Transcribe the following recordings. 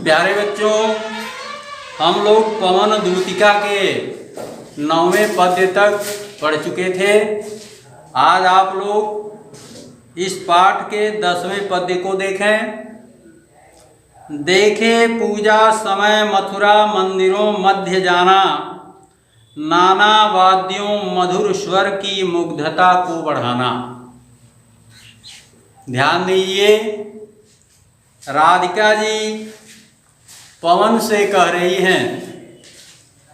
प्यारे बच्चों, हम लोग पवन दूतिका के 9वें पद्य तक पढ़ चुके थे। आज आप लोग इस पाठ के 10वें पद्य को देखें। देखे पूजा समय मथुरा मंदिरों मध्य जाना, नाना वाद्यों मधुर स्वर की मुग्धता को बढ़ाना। ध्यान दीजिए, राधिका जी पवन से कह रही हैं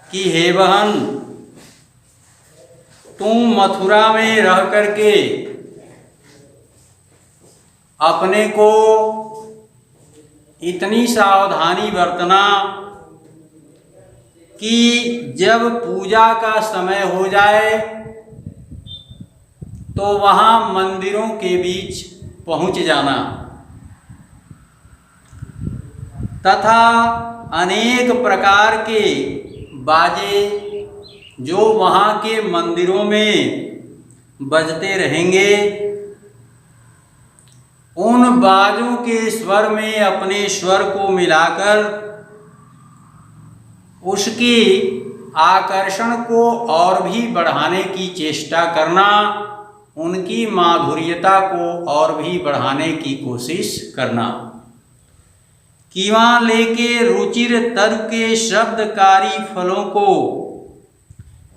कि हे बहन, तुम मथुरा में रह करके अपने को इतनी सावधानी बरतना कि जब पूजा का समय हो जाए तो वहाँ मंदिरों के बीच पहुँच जाना तथा अनेक प्रकार के बाजे जो वहाँ के मंदिरों में बजते रहेंगे, उन बाजों के स्वर में अपने स्वर को मिलाकर उसकी आकर्षण को और भी बढ़ाने की चेष्टा करना, उनकी माधुर्यता को और भी बढ़ाने की कोशिश करना। कीवा लेके रुचिर तरु के शब्दकारी फलों को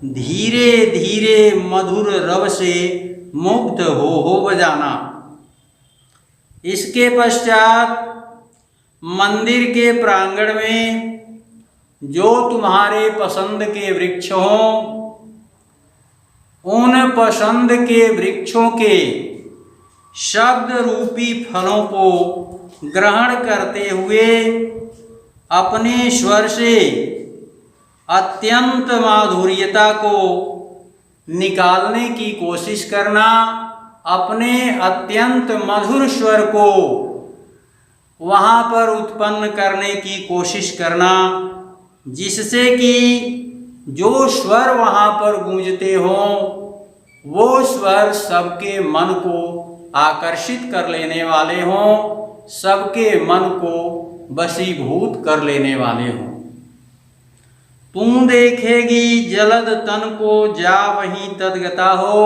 धीरे धीरे मधुर रव से मुग्ध हो बजाना। इसके पश्चात मंदिर के प्रांगण में जो तुम्हारे पसंद के वृक्ष हों, उन पसंद के वृक्षों के शब्द रूपी फलों को ग्रहण करते हुए अपने स्वर से अत्यंत माधुर्यता को निकालने की कोशिश करना, अपने अत्यंत मधुर स्वर को वहाँ पर उत्पन्न करने की कोशिश करना, जिससे कि जो स्वर वहाँ पर गूंजते हों वो स्वर सबके मन को आकर्षित कर लेने वाले हों, सबके मन को वशीभूत कर लेने वाले हों। तू देखेगी जलद तन को जा वहीं तदगता हो।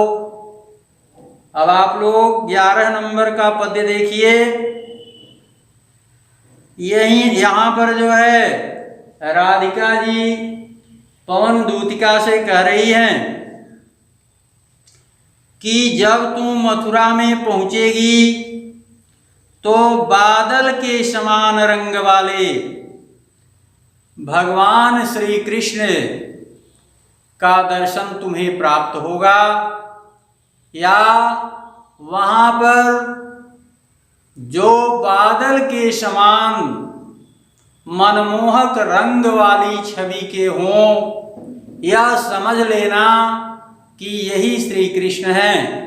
अब आप लोग 11 नंबर का पद्य देखिए। यहाँ पर जो है राधिका जी पवन दूतिका से कह रही हैं कि जब तुम मथुरा में पहुंचेगी तो बादल के समान रंग वाले भगवान श्री कृष्ण का दर्शन तुम्हें प्राप्त होगा, या वहाँ पर जो बादल के समान मनमोहक रंग वाली छवि के हों, यह समझ लेना कि यही श्री कृष्ण हैं।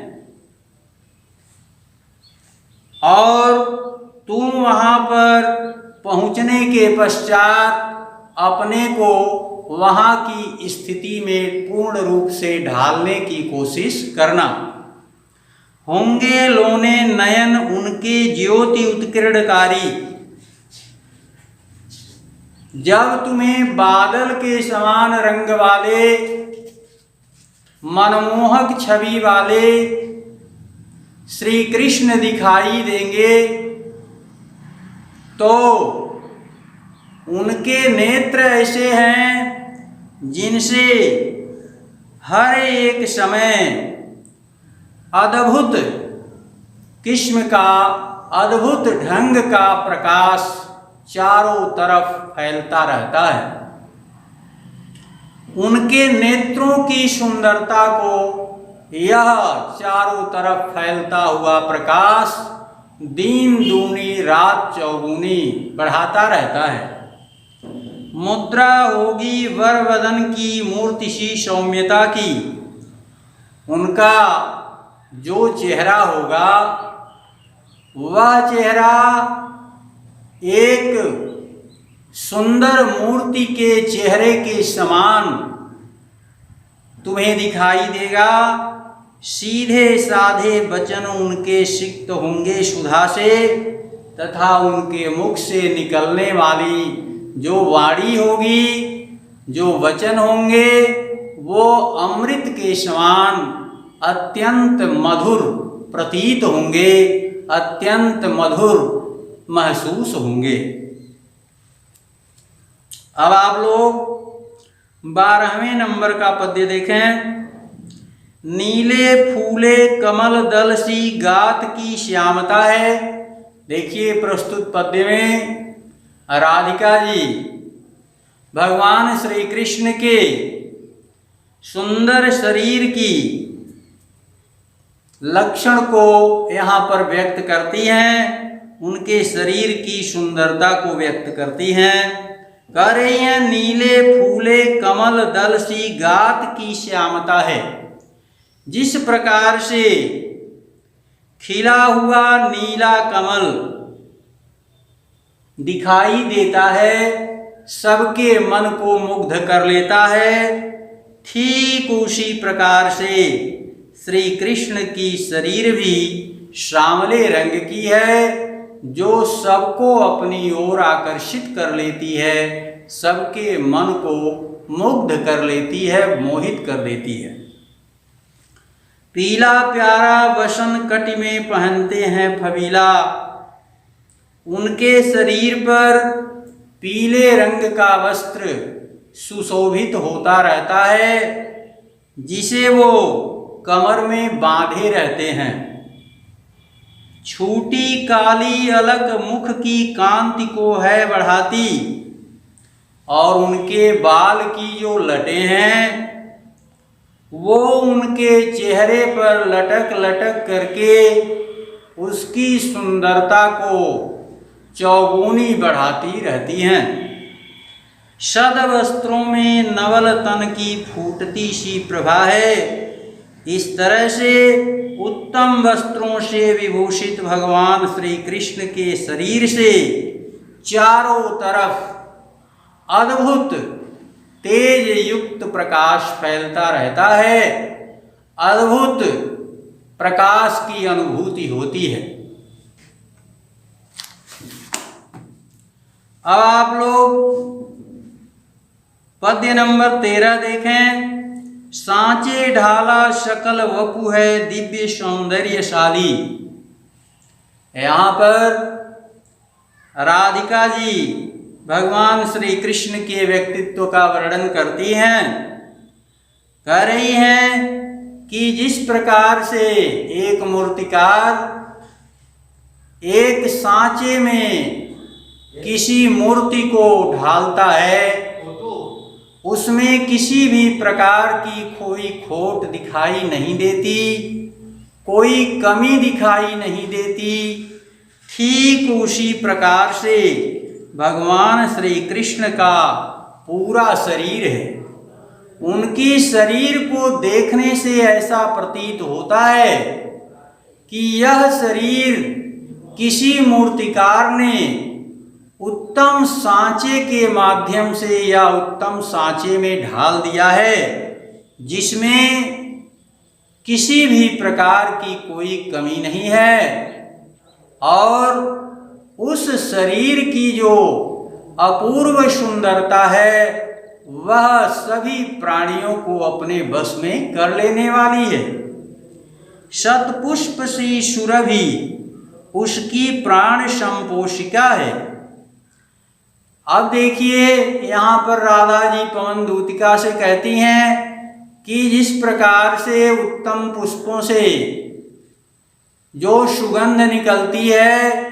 और तुम वहाँ पर पहुँचने के पश्चात अपने को वहाँ की स्थिति में पूर्ण रूप से ढालने की कोशिश करना। होंगे लोने नयन उनके ज्योति उत्कीर्णकारी। जब तुम्हें बादल के समान रंग वाले मनमोहक छवि वाले श्री कृष्ण दिखाई देंगे तो उनके नेत्र ऐसे हैं जिनसे हर एक समय अद्भुत किस्म का अद्भुत ढंग का प्रकाश चारों तरफ फैलता रहता है। उनके नेत्रों की सुंदरता को यह चारों तरफ फैलता हुआ प्रकाश दिन दूनी रात चौगुनी बढ़ाता रहता है। मुद्रा होगी वर वदन की मूर्ति सी सौम्यता की। उनका जो चेहरा होगा वह चेहरा एक सुंदर मूर्ति के चेहरे के समान तुम्हें दिखाई देगा। सीधे साधे वचन उनके सिक्त होंगे सुधा से, तथा उनके मुख से निकलने वाली जो वाणी होगी, जो वचन होंगे, वो अमृत के समान अत्यंत मधुर प्रतीत होंगे, अत्यंत मधुर महसूस होंगे। अब आप लोग 12वें नंबर का पद्य देखें। नीले फूले कमल दल सी गात की श्यामता है। देखिए प्रस्तुत पद्य में राधिका जी भगवान श्री कृष्ण के सुंदर शरीर की लक्षण को यहाँ पर व्यक्त करती हैं, उनके शरीर की सुंदरता को व्यक्त करती हैं। कह रही हैं नीले फूले कमल दल सी गात की श्यामता है। जिस प्रकार से खिला हुआ नीला कमल दिखाई देता है, सबके मन को मुग्ध कर लेता है, ठीक उसी प्रकार से श्री कृष्ण की शरीर भी श्यामले रंग की है, जो सबको अपनी ओर आकर्षित कर लेती है, सबके मन को मुग्ध कर लेती है, मोहित कर देती है। पीला प्यारा वसन कटि में पहनते हैं फबीला। उनके शरीर पर पीले रंग का वस्त्र सुशोभित होता रहता है, जिसे वो कमर में बांधे रहते हैं। छोटी काली अलग मुख की कांति को है बढ़ाती, और उनके बाल की जो लटें हैं वो उनके चेहरे पर लटक लटक करके उसकी सुंदरता को चौगुनी बढ़ाती रहती हैं। सद वस्त्रों में नवल तन की फूटती सी प्रभा है। इस तरह से उत्तम वस्त्रों से विभूषित भगवान श्री कृष्ण के शरीर से चारों तरफ अद्भुत तेज युक्त प्रकाश फैलता रहता है, अद्भुत प्रकाश की अनुभूति होती है। अब आप लोग पद्य नंबर 13 देखें। सांचे ढाला सकल वपु है दिव्य सौंदर्यशाली। यहाँ पर राधिका जी भगवान श्री कृष्ण के व्यक्तित्व का वर्णन करती हैं। कह रही हैं कि जिस प्रकार से एक मूर्तिकार एक सांचे में किसी मूर्ति को ढालता है, उसमें किसी भी प्रकार की कोई खोट दिखाई नहीं देती, कोई कमी दिखाई नहीं देती। ठीक उसी प्रकार से भगवान श्री कृष्ण का पूरा शरीर है। उनकी शरीर को देखने से ऐसा प्रतीत होता है कि यह शरीर किसी मूर्तिकार ने उत्तम सांचे के माध्यम से या उत्तम सांचे में ढाल दिया है, जिसमें किसी भी प्रकार की कोई कमी नहीं है, और उस शरीर की जो अपूर्व सुंदरता है वह सभी प्राणियों को अपने बस में कर लेने वाली है। शतपुष्प सी सुरभि उसकी प्राण संपोषिका है। अब देखिए यहाँ पर राधा जी पवन दूतिका से कहती हैं कि जिस प्रकार से उत्तम पुष्पों से जो सुगंध निकलती है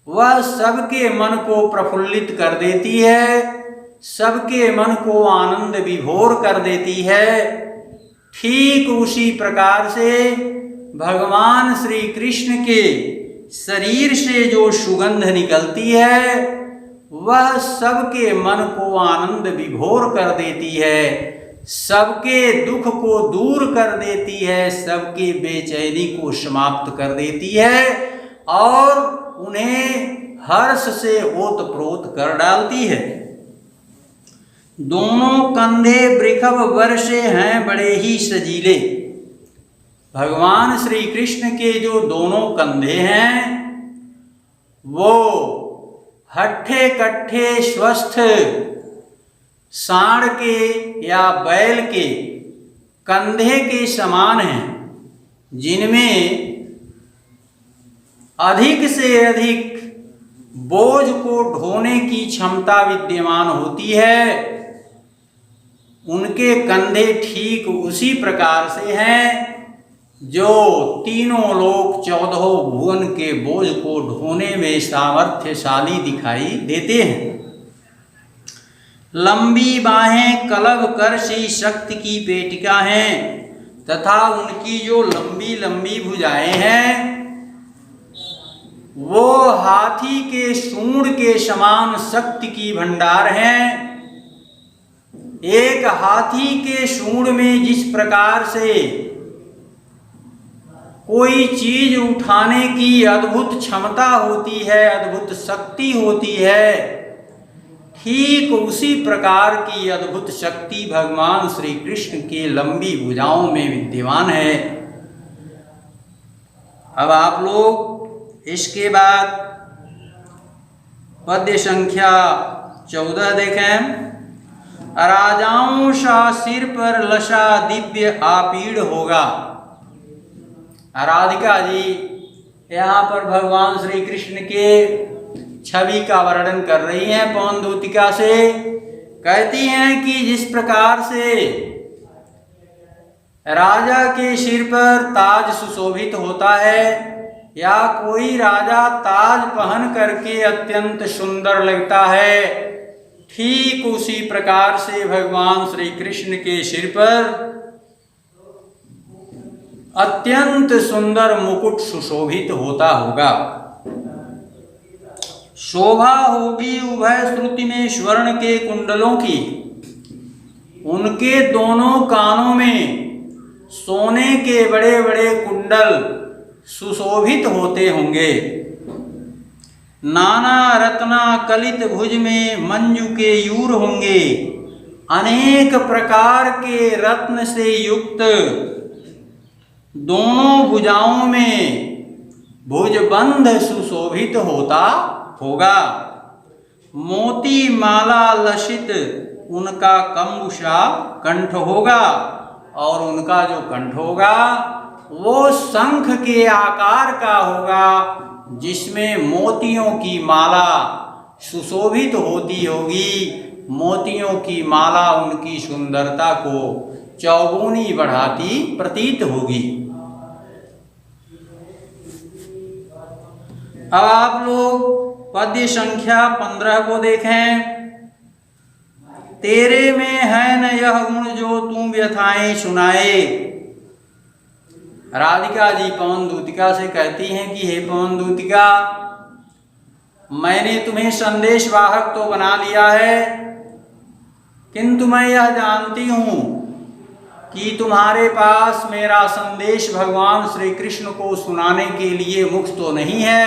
वह सबके मन को प्रफुल्लित कर देती है, सबके मन को आनंद विभोर कर देती है, ठीक उसी प्रकार से भगवान श्री कृष्ण के शरीर से जो सुगंध निकलती है वह सबके मन को आनंद विभोर कर देती है, सबके दुख को दूर कर देती है, सबकी बेचैनी को समाप्त कर देती है और उन्हें हर्ष से ओतप्रोत कर डालती है। दोनों कंधे वृषभ वर्षे हैं बड़े ही सजीले। भगवान श्री कृष्ण के जो दोनों कंधे हैं वो हट्ठे कट्ठे स्वस्थ सांड के या बैल के कंधे के समान हैं, जिनमें अधिक से अधिक बोझ को ढोने की क्षमता विद्यमान होती है। उनके कंधे ठीक उसी प्रकार से हैं जो तीनों लोक 14 भुवन के बोझ को ढोने में सामर्थ्यशाली दिखाई देते हैं। लंबी बाहें कलभ कर सी शक्ति की पेटिका हैं तथा उनकी जो लंबी लंबी भुजाएं हैं वो हाथी के सूंड के समान शक्ति की भंडार हैं। एक हाथी के सूंड में जिस प्रकार से कोई चीज उठाने की अद्भुत क्षमता होती है, अद्भुत शक्ति होती है, ठीक उसी प्रकार की अद्भुत शक्ति भगवान श्री कृष्ण के लंबी भुजाओं में विद्यमान है। अब आप लोग इसके बाद पद्य संख्या 14 देखें। राजाओं सा सिर पर लसा दिव्य आपीड़ होगा। राधिका जी यहाँ पर भगवान श्री कृष्ण के छवि का वर्णन कर रही हैं पवन दूतिका से। कहती हैं कि जिस प्रकार से राजा के सिर पर ताज सुशोभित होता है या कोई राजा ताज पहन करके अत्यंत सुंदर लगता है, ठीक उसी प्रकार से भगवान श्री कृष्ण के सिर पर अत्यंत सुंदर मुकुट सुशोभित होता होगा। शोभा होगी उभय श्रुति में स्वर्ण के कुंडलों की। उनके दोनों कानों में सोने के बड़े बड़े कुंडल सुशोभित होते होंगे। नाना रत्ना कलित भुज में मंजू के यूर होंगे। अनेक प्रकार के रत्न से युक्त दोनों भुजाओं में भुजबंध सुशोभित होता होगा। मोती माला लसित उनका कंबुसा कंठ होगा और उनका जो कंठ होगा वो शंख के आकार का होगा, जिसमें मोतियों की माला सुशोभित होती होगी। मोतियों की माला उनकी सुंदरता को चौगुनी बढ़ाती प्रतीत होगी। अब आप लोग पद्य संख्या 15 को देखें। तेरे में है न यह गुण जो तू व्यथाएं सुनाए। राधिका जी पवन दूतिका से कहती हैं कि हे पवन दूतिका, मैंने तुम्हें संदेश वाहक तो बना लिया है, किंतु मैं यह जानती हूं कि तुम्हारे पास मेरा संदेश भगवान श्री कृष्ण को सुनाने के लिए मुख तो नहीं है,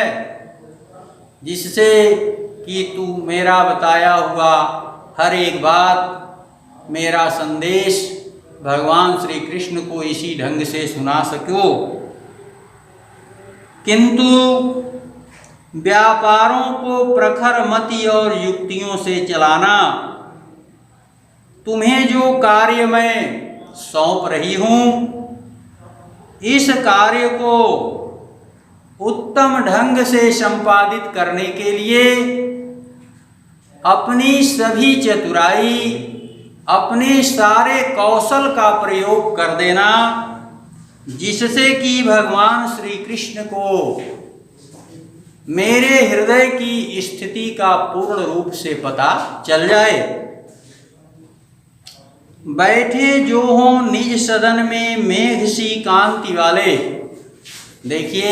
जिससे कि तू मेरा बताया हुआ हर एक बात, मेरा संदेश भगवान श्री कृष्ण को इसी ढंग से सुना सको। किंतु व्यापारों को प्रखर मति और युक्तियों से चलाना, तुम्हें जो कार्य मैं सौंप रही हूं, इस कार्य को उत्तम ढंग से संपादित करने के लिए अपनी सभी चतुराई, अपने सारे कौशल का प्रयोग कर देना, जिससे कि भगवान श्री कृष्ण को मेरे हृदय की स्थिति का पूर्ण रूप से पता चल जाए। बैठे जो हों निज सदन में मेघ सी कांति वाले। देखिए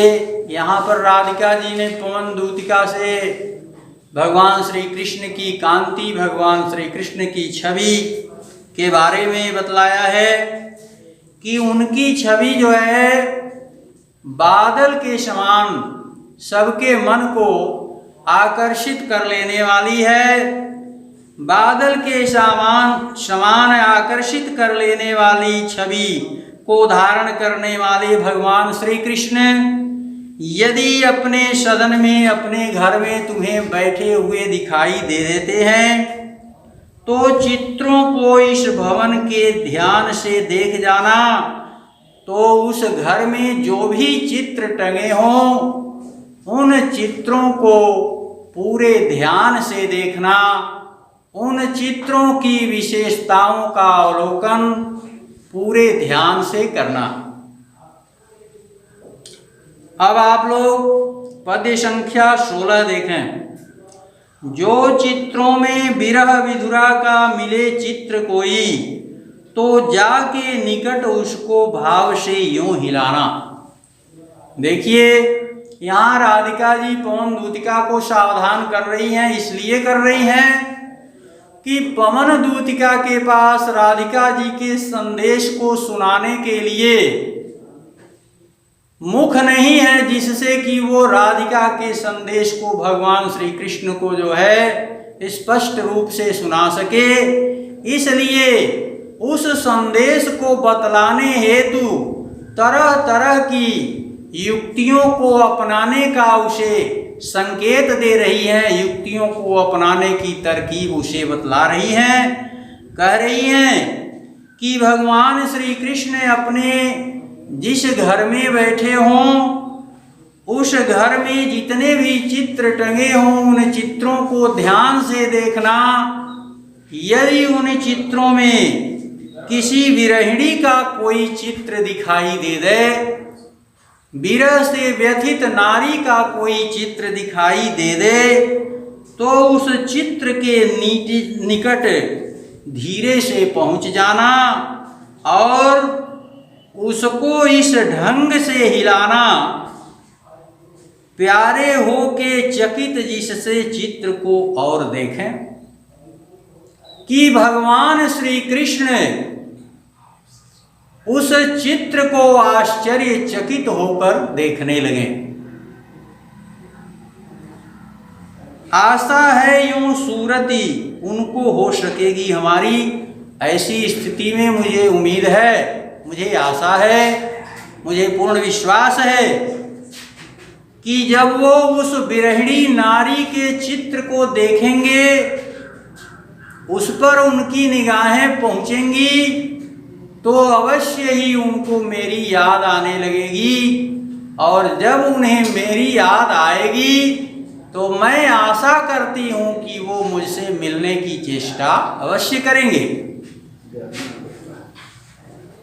यहाँ पर राधिका जी ने पवन दूतिका से भगवान श्री कृष्ण की कांति, भगवान श्री कृष्ण की छवि के बारे में बतलाया है कि उनकी छवि जो है बादल के समान सबके मन को आकर्षित कर लेने वाली है। बादल के समान आकर्षित कर लेने वाली छवि को धारण करने वाले भगवान श्री कृष्ण यदि अपने सदन में, अपने घर में तुम्हें बैठे हुए दिखाई दे देते हैं तो चित्रों को इस भवन के ध्यान से देख जाना। तो उस घर में जो भी चित्र टंगे हों उन चित्रों को पूरे ध्यान से देखना, उन चित्रों की विशेषताओं का अवलोकन पूरे ध्यान से करना। अब आप लोग पद्य संख्या 16 देखें। जो चित्रों में विरह विधुरा का मिले चित्र कोई, तो जाके निकट उसको भाव से यूं हिलाना। देखिए यहाँ राधिका जी पवन दूतिका को सावधान कर रही हैं, इसलिए कर रही हैं कि पवन दूतिका के पास राधिका जी के संदेश को सुनाने के लिए मुख नहीं है जिससे कि वो राधिका के संदेश को भगवान श्री कृष्ण को जो है स्पष्ट रूप से सुना सके। इसलिए उस संदेश को बतलाने हेतु तरह तरह की युक्तियों को अपनाने का उसे संकेत दे रही है, युक्तियों को अपनाने की तरकीब उसे बतला रही हैं। कह रही हैं कि भगवान श्री कृष्ण अपने जिस घर में बैठे हों उस घर में जितने भी चित्र टंगे हों उन चित्रों को ध्यान से देखना। यदि उन चित्रों में किसी विरहिणी का कोई चित्र दिखाई दे दे, विरह से व्यथित नारी का कोई चित्र दिखाई दे दे, तो उस चित्र के निकट धीरे से पहुंच जाना और उसको इस ढंग से हिलाना, प्यारे हो के चकित जिससे चित्र को और देखें कि भगवान श्री कृष्ण उस चित्र को आश्चर्यचकित होकर देखने लगे। आशा है यूं सूरती उनको हो सकेगी हमारी। ऐसी स्थिति में मुझे उम्मीद है, मुझे आशा है, मुझे पूर्ण विश्वास है कि जब वो उस विरहिणी नारी के चित्र को देखेंगे, उस पर उनकी निगाहें पहुंचेंगी, तो अवश्य ही उनको मेरी याद आने लगेगी। और जब उन्हें मेरी याद आएगी तो मैं आशा करती हूं कि वो मुझसे मिलने की चेष्टा अवश्य करेंगे।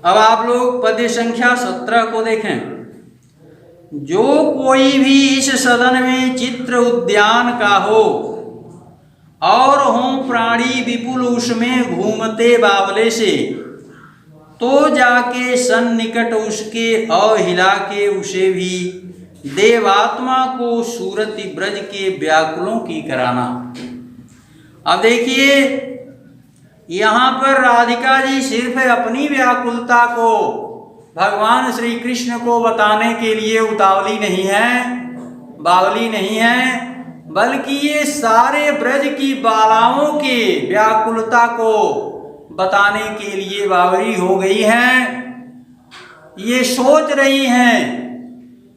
अब आप लोग पद्य संख्या 17 को देखें। जो कोई भी इस सदन में चित्र उद्यान का हो और हों प्राणी विपुल उसमें घूमते बावले से, तो जाके सन्निकट उसके अहिला के उसे भी देवात्मा को सूरति ब्रज के व्याकुलों की कराना। अब देखिए यहाँ पर राधिका जी सिर्फ अपनी व्याकुलता को भगवान श्री कृष्ण को बताने के लिए उतावली नहीं है, बावली नहीं है, बल्कि ये सारे ब्रज की बालाओं के व्याकुलता को बताने के लिए बावली हो गई हैं। ये सोच रही हैं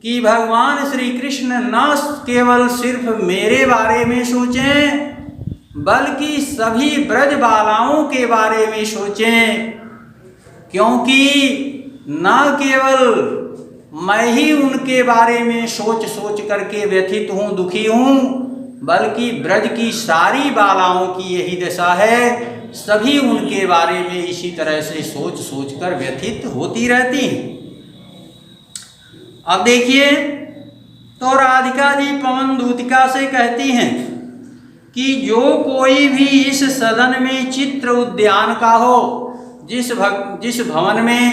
कि भगवान श्री कृष्ण न केवल सिर्फ मेरे बारे में सोचें बल्कि सभी ब्रज बालाओं के बारे में सोचें, क्योंकि न केवल मैं ही उनके बारे में सोच सोच करके व्यथित हूँ, दुखी हूँ, बल्कि ब्रज की सारी बालाओं की यही दशा है। सभी उनके बारे में इसी तरह से सोच सोच कर व्यथित होती रहती हैं। अब देखिए तो राधिका जी पवन दूतिका से कहती हैं कि जो कोई भी इस सदन में चित्र उद्यान का हो, जिस भवन में,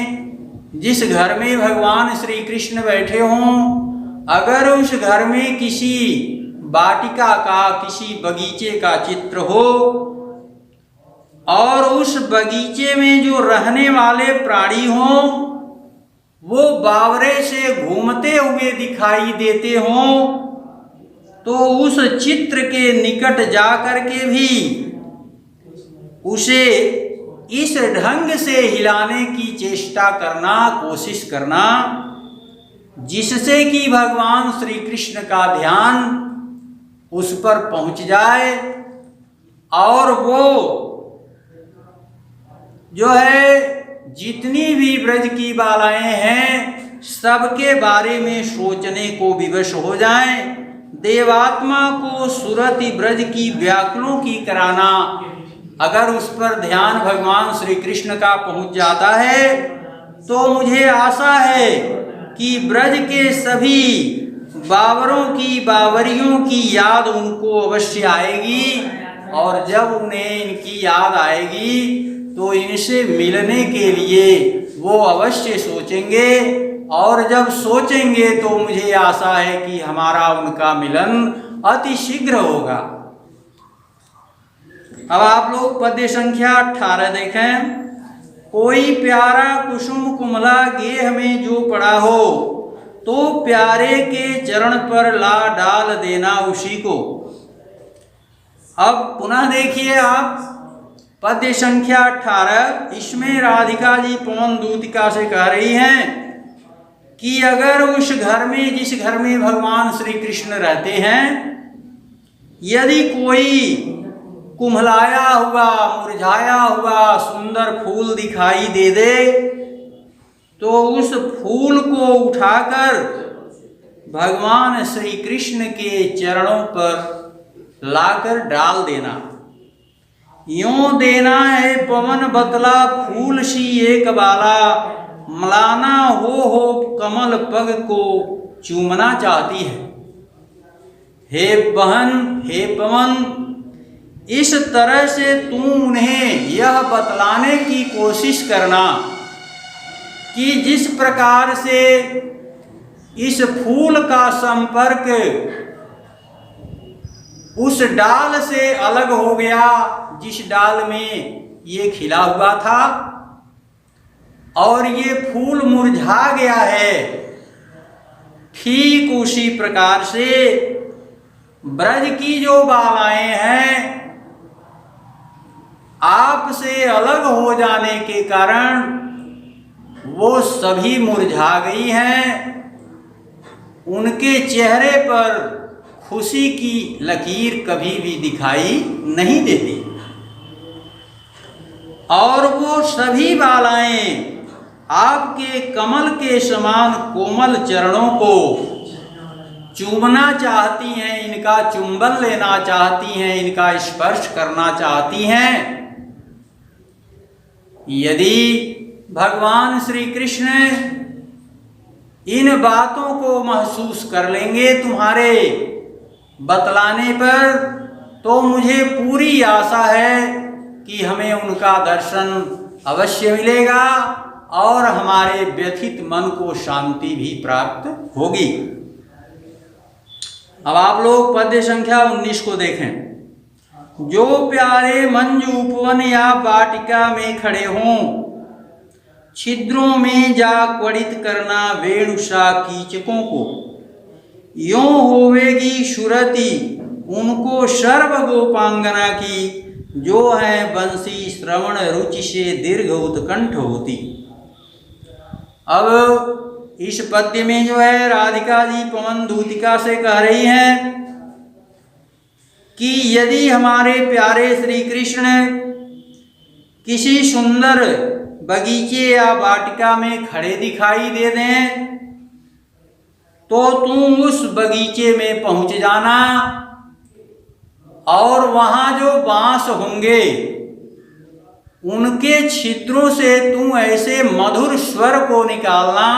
जिस घर में भगवान श्री कृष्ण बैठे हों, अगर उस घर में किसी वाटिका का, किसी बगीचे का चित्र हो और उस बगीचे में जो रहने वाले प्राणी हों वो बावरे से घूमते हुए दिखाई देते हों, तो उस चित्र के निकट जा कर के भी उसे इस ढंग से हिलाने की चेष्टा करना, कोशिश करना जिससे कि भगवान श्री कृष्ण का ध्यान उस पर पहुंच जाए और वो जो है जितनी भी ब्रज की बालाएं हैं सबके बारे में सोचने को विवश हो जाएं। देवात्मा को सुरति ब्रज की व्याकुलों की कराना, अगर उस पर ध्यान भगवान श्री कृष्ण का पहुंच जाता है तो मुझे आशा है कि ब्रज के सभी बावरों की बावरियों की याद उनको अवश्य आएगी, और जब उन्हें इनकी याद आएगी तो इनसे मिलने के लिए वो अवश्य सोचेंगे, और जब सोचेंगे तो मुझे आशा है कि हमारा उनका मिलन अति शीघ्र होगा। अब आप लोग पद्य संख्या 18 देखें। कोई प्यारा कुसुम कुमला गेह में जो पड़ा हो, तो प्यारे के चरण पर ला डाल देना उसी को। अब पुनः देखिए आप पद्य संख्या 18, इसमें राधिका जी पवन दूतिका से कह रही हैं कि अगर उस घर में, जिस घर में भगवान श्री कृष्ण रहते हैं, यदि कोई कुम्हलाया हुआ मुरझाया हुआ सुंदर फूल दिखाई दे दे तो उस फूल को उठाकर भगवान श्री कृष्ण के चरणों पर लाकर डाल देना। यूं देना है पवन बतला फूल सी एक बाला, मलाना हो कमल पग को चूमना चाहती है। हे बहन, हे पवन, इस तरह से तू उन्हें यह बतलाने की कोशिश करना कि जिस प्रकार से इस फूल का संपर्क उस डाल से अलग हो गया जिस डाल में ये खिला हुआ था, और ये फूल मुरझा गया है, ठीक उसी प्रकार से ब्रज की जो बालाएं हैं आपसे अलग हो जाने के कारण वो सभी मुरझा गई हैं। उनके चेहरे पर खुशी की लकीर कभी भी दिखाई नहीं देती, और वो सभी बालाएं आपके कमल के समान कोमल चरणों को चूमना चाहती हैं, इनका चुंबन लेना चाहती हैं, इनका स्पर्श करना चाहती हैं। यदि भगवान श्री कृष्ण इन बातों को महसूस कर लेंगे तुम्हारे बतलाने पर, तो मुझे पूरी आशा है कि हमें उनका दर्शन अवश्य मिलेगा और हमारे व्यथित मन को शांति भी प्राप्त होगी। अब आप लोग पद्य संख्या 19 को देखें। जो प्यारे मंजू उपवन या वाटिका में खड़े हों, छिद्रों में जा क्वड़ित करना वेणुषा कीचकों को। यों होवेगी सुरति उनको सर्व गोपांगना की, जो है बंसी श्रवण रुचि से दीर्घ उत्कंठ होती। अब इस पद्य में जो है राधिका जी पवन दूतिका से कह रही हैं कि यदि हमारे प्यारे श्री कृष्ण किसी सुंदर बगीचे या वाटिका में खड़े दिखाई दे दें तो तुम उस बगीचे में पहुंच जाना, और वहां जो बांस होंगे उनके छिद्रों से तुम ऐसे मधुर स्वर को निकालना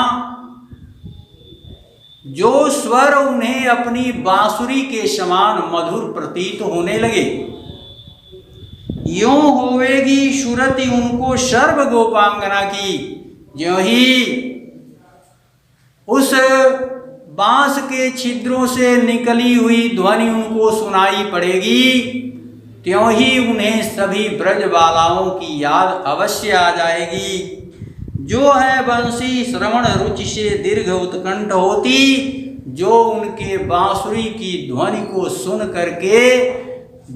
जो स्वर उन्हें अपनी बांसुरी के समान मधुर प्रतीत होने लगे। यों होवेगी सुरति उनको सर्व गोपांगना की। ज्यों ही उस बांस के छिद्रों से निकली हुई ध्वनि उनको सुनाई पड़ेगी, त्यों ही उन्हें सभी ब्रजबालाओं की याद अवश्य आ जाएगी। जो है बंसी श्रवण रुचि से दीर्घ उत्कंठ होती, जो उनके बांसुरी की ध्वनि को सुन करके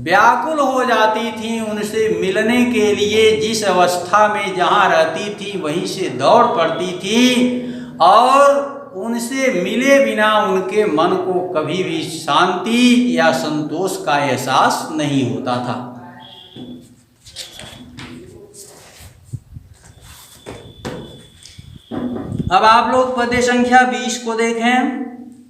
व्याकुल हो जाती थी, उनसे मिलने के लिए जिस अवस्था में जहाँ रहती थी वहीं से दौड़ पड़ती थी, और उनसे मिले बिना उनके मन को कभी भी शांति या संतोष का एहसास नहीं होता था। अब आप लोग पद्य संख्या 20 को देखें।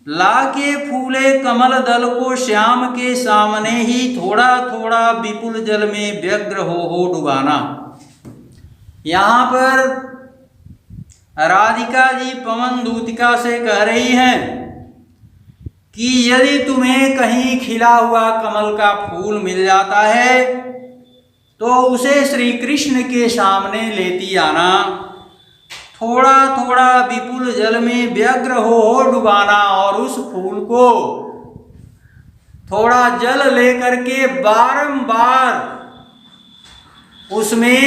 लाके फूले कमल दल को श्याम के सामने ही थोड़ा थोड़ा विपुल जल में व्यग्र हो डुबाना। यहाँ पर राधिका जी पवन दूतिका से कह रही हैं कि यदि तुम्हें कहीं खिला हुआ कमल का फूल मिल जाता है तो उसे श्री कृष्ण के सामने लेती आना, थोड़ा थोड़ा विपुल जल में व्यग्र हो डुबाना और उस फूल को थोड़ा जल लेकर के बारंबार उसमें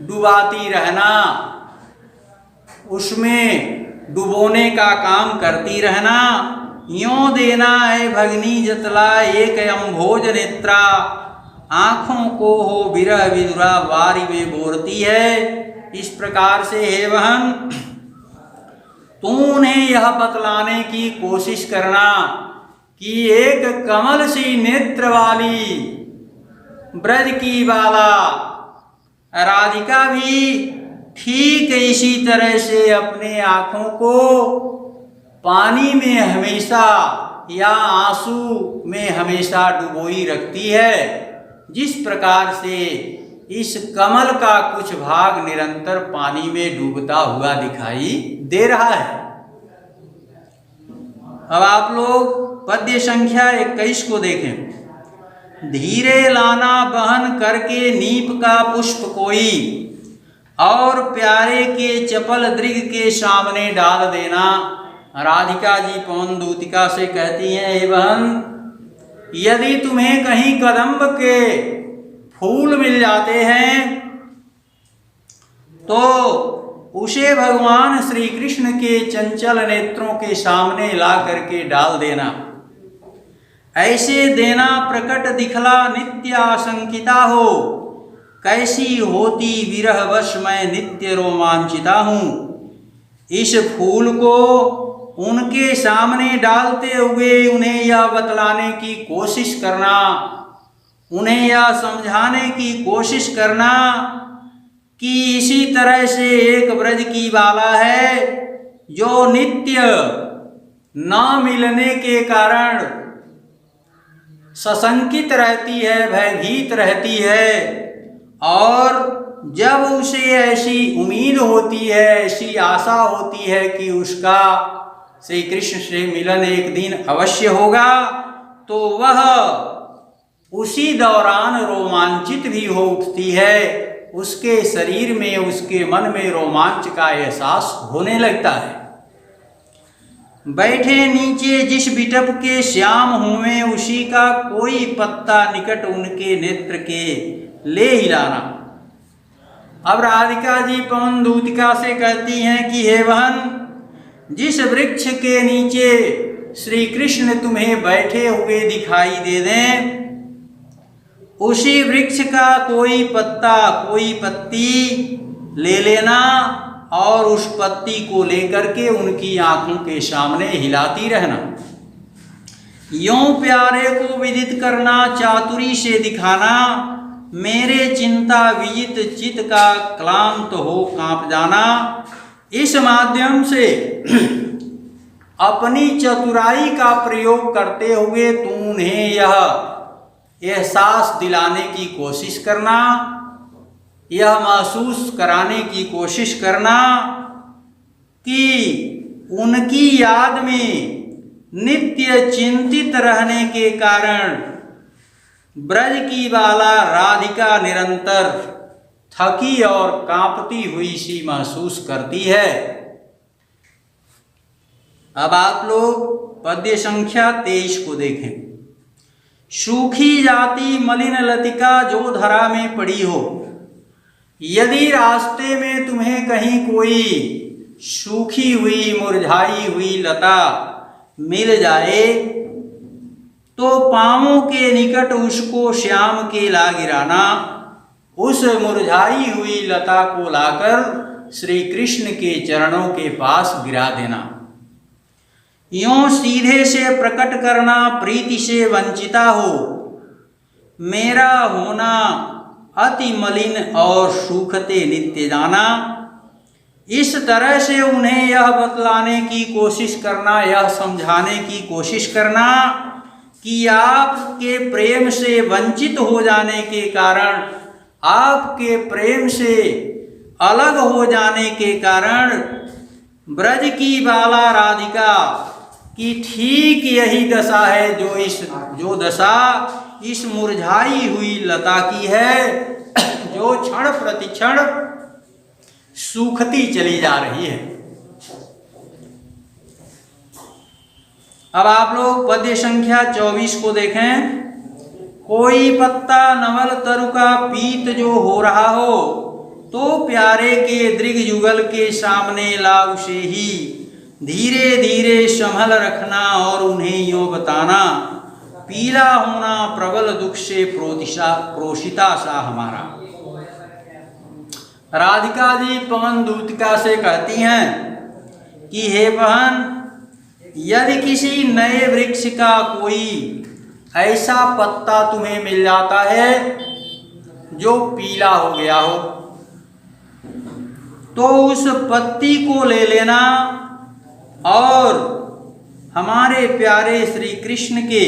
डुबाती रहना, उसमें डुबोने का काम करती रहना। यों देना है भगनी जतला एक अम्भोज नेत्रा, आंखों को हो विरह विदुरा वारी में बोरती है। इस प्रकार से हे बहन, तू उन्हें यह बतलाने की कोशिश करना कि एक कमल सी नेत्र वाली ब्रज की बाला राधिका भी ठीक इसी तरह से अपने आंखों को पानी में हमेशा या आंसू में हमेशा डुबोई रखती है। जिस प्रकार से इस कमल का कुछ भाग निरंतर पानी में डूबता हुआ दिखाई दे रहा है। अब आप लोग पद्य संख्या 21 को देखें। धीरे लाना बहन करके नीप का पुष्प कोई, और प्यारे के चपल दृग के सामने डाल देना। राधिका जी पवन दूतिका से कहती हैं, हे बहन, यदि तुम्हें कहीं कदम्ब के फूल मिल जाते हैं तो उसे भगवान श्री कृष्ण के चंचल नेत्रों के सामने ला करके डाल देना। ऐसे देना प्रकट दिखला नित्य आशंकिता हो, कैसी होती विरह वश मैं नित्य रोमांचिता हूँ। इस फूल को उनके सामने डालते हुए उन्हें यह बतलाने की कोशिश करना, उन्हें यह समझाने की कोशिश करना कि इसी तरह से एक ब्रज की बाला है जो नित्य न मिलने के कारण सशंकित रहती है, भयभीत रहती है, और जब उसे ऐसी उम्मीद होती है, ऐसी आशा होती है कि उसका श्री कृष्ण से मिलन एक दिन अवश्य होगा, तो वह उसी दौरान रोमांचित भी हो उठती है। उसके शरीर में, उसके मन में रोमांच का एहसास होने लगता है। बैठे नीचे जिस बिटप के श्याम हुए, उसी का कोई पत्ता निकट उनके नेत्र के ले हिलाना। अब राधिका जी पवन दूतिका से कहती हैं कि हे बहन, जिस वृक्ष के नीचे श्री कृष्ण तुम्हें बैठे हुए दिखाई दे दें, उसी वृक्ष का कोई पत्ता, कोई पत्ती ले लेना और उस पत्ती को लेकर के उनकी आंखों के सामने हिलाती रहना। यों प्यारे को विदित करना, चातुरी से दिखाना, मेरे चिंता विजित चित का क्लांत हो कांप जाना। इस माध्यम से अपनी चतुराई का प्रयोग करते हुए तू उन्हें यह एहसास दिलाने की कोशिश करना, यह महसूस कराने की कोशिश करना कि उनकी याद में नित्य चिंतित रहने के कारण ब्रज की बाला राधिका निरंतर थकी और कांपती हुई सी महसूस करती है। अब आप लोग पद्य संख्या 23 को देखें। सूखी जाती मलिन लतिका जो धरा में पड़ी हो, यदि रास्ते में तुम्हें कहीं कोई सूखी हुई मुरझाई हुई लता मिल जाए तो पांवों के निकट उसको श्याम के ला गिराना। उस मुरझाई हुई लता को लाकर श्री कृष्ण के चरणों के पास गिरा देना। यों सीधे से प्रकट करना प्रीति से वंचिता हो, मेरा होना अति मलिन और सूखते नित्य जाना। इस तरह से उन्हें यह बतलाने की कोशिश करना, यह समझाने की कोशिश करना कि आपके प्रेम से वंचित हो जाने के कारण, आपके प्रेम से अलग हो जाने के कारण ब्रज की बाला राधिका की ठीक यही दशा है जो दशा इस मुरझाई हुई लता की है, जो क्षण प्रतिक्षण सूखती चली जा रही है। अब आप लोग पद्य संख्या 24 को देखें। कोई पत्ता नवल तरु का पीत जो हो रहा हो, तो प्यारे के दृग युगल के सामने ला उसे ही धीरे धीरे संभल रखना और उन्हें यूं बताना, पीला होना प्रबल दुख से प्रोषिता सा हमारा। राधिका जी पवन दूतिका से कहती हैं कि हे बहन, यदि किसी नए वृक्ष का कोई ऐसा पत्ता तुम्हें मिल जाता है जो पीला हो गया हो, तो उस पत्ती को ले लेना और हमारे प्यारे श्री कृष्ण के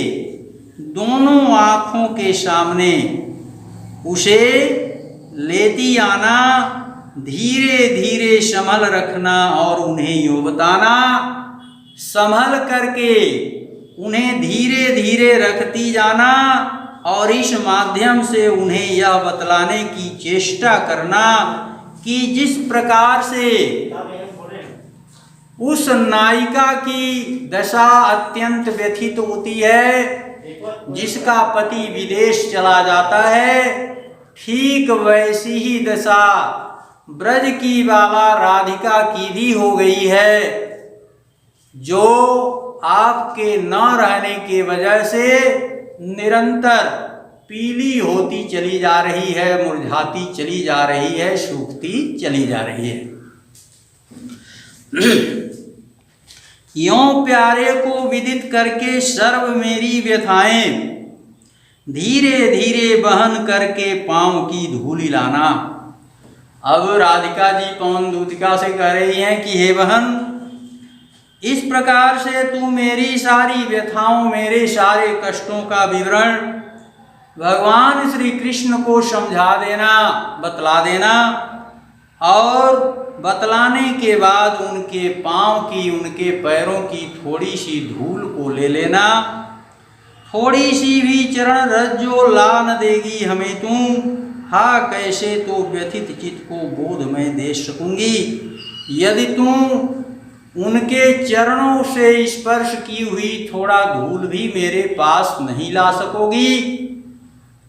दोनों आँखों के सामने उसे लेती आना, धीरे धीरे संभल रखना और उन्हें यूं बताना, संभल करके उन्हें धीरे धीरे रखती जाना और इस माध्यम से उन्हें यह बतलाने की चेष्टा करना कि जिस प्रकार से उस नायिका की दशा अत्यंत व्यथित होती है, जिसका पति विदेश चला जाता है, ठीक वैसी ही दशा ब्रज की बाला राधिका की भी हो गई है, जो आपके न रहने की वजह से निरंतर पीली होती चली जा रही है, मुरझाती चली जा रही है, सूखती चली जा रही है। यों प्यारे को विदित करके सर्व मेरी व्यथाएं धीरे धीरे बहन करके पांव की धूलि लाना। अब राधिका जी पवन दूतिका से कह रही हैं कि हे बहन, इस प्रकार से तू मेरी सारी व्यथाओं, मेरे सारे कष्टों का विवरण भगवान श्री कृष्ण को समझा देना, बतला देना और बतलाने के बाद उनके पांव की, उनके पैरों की थोड़ी सी धूल को ले लेना। थोड़ी सी भी चरण रज जो ला न देगी हमें तू, हा कैसे तो व्यथित चित्त को बोध में दे सकूंगी। यदि तू उनके चरणों से स्पर्श की हुई थोड़ा धूल भी मेरे पास नहीं ला सकोगी,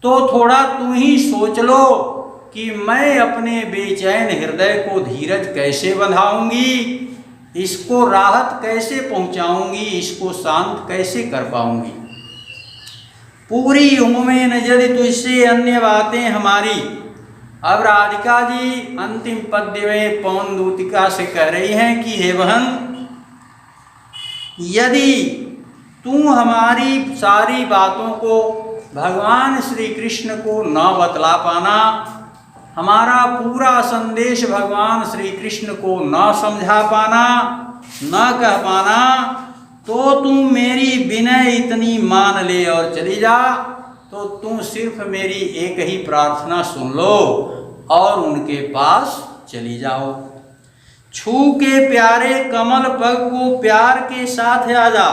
तो थोड़ा तू ही सोच लो कि मैं अपने बेचैन हृदय को धीरज कैसे बंधाऊंगी, इसको राहत कैसे पहुंचाऊंगी, इसको शांत कैसे कर पाऊंगी। पूरी उम्मीद न यदि तुझसे अन्य बातें हमारी। अब राधिका जी अंतिम पद्य में पवन दूतिका से कह रही हैं कि हे बहन, यदि तू हमारी सारी बातों को भगवान श्री कृष्ण को न बतला पाना, हमारा पूरा संदेश भगवान श्री कृष्ण को न समझा पाना, न कह पाना, तो तुम मेरी विनय इतनी मान ले और चली जा, तो तुम सिर्फ मेरी एक ही प्रार्थना सुन लो और उनके पास चली जाओ। छू के प्यारे कमल पग को प्यार के साथ आ जा।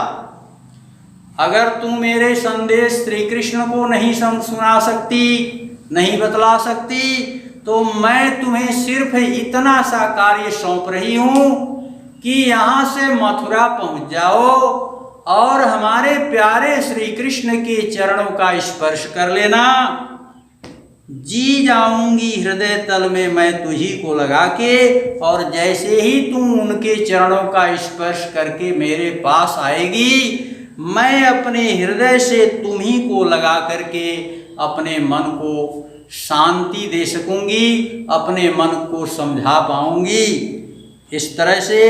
अगर तुम मेरे संदेश श्री कृष्ण को नहीं सुना सकती, नहीं बतला सकती, तो मैं तुम्हें सिर्फ इतना सा कार्य सौंप रही हूँ कि यहाँ से मथुरा पहुँच जाओ और हमारे प्यारे श्री कृष्ण के चरणों का स्पर्श कर लेना। जी जाऊंगी हृदय तल में मैं तुझी को लगा के, और जैसे ही तुम उनके चरणों का स्पर्श करके मेरे पास आएगी, मैं अपने हृदय से तुम्ही को लगा करके अपने मन को शांति दे सकूंगी, अपने मन को समझा पाऊंगी। इस तरह से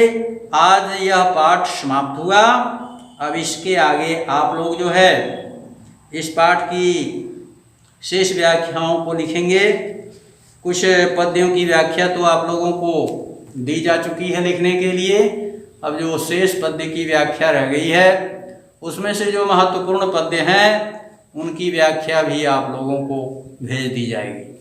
आज यह पाठ समाप्त हुआ। अब इसके आगे आप लोग जो है इस पाठ की शेष व्याख्याओं को लिखेंगे। कुछ पद्यों की व्याख्या तो आप लोगों को दी जा चुकी है लिखने के लिए। अब जो शेष पद्य की व्याख्या रह गई है उसमें से जो महत्वपूर्ण पद्य हैं उनकी व्याख्या भी आप लोगों को भेज दी जाएगी।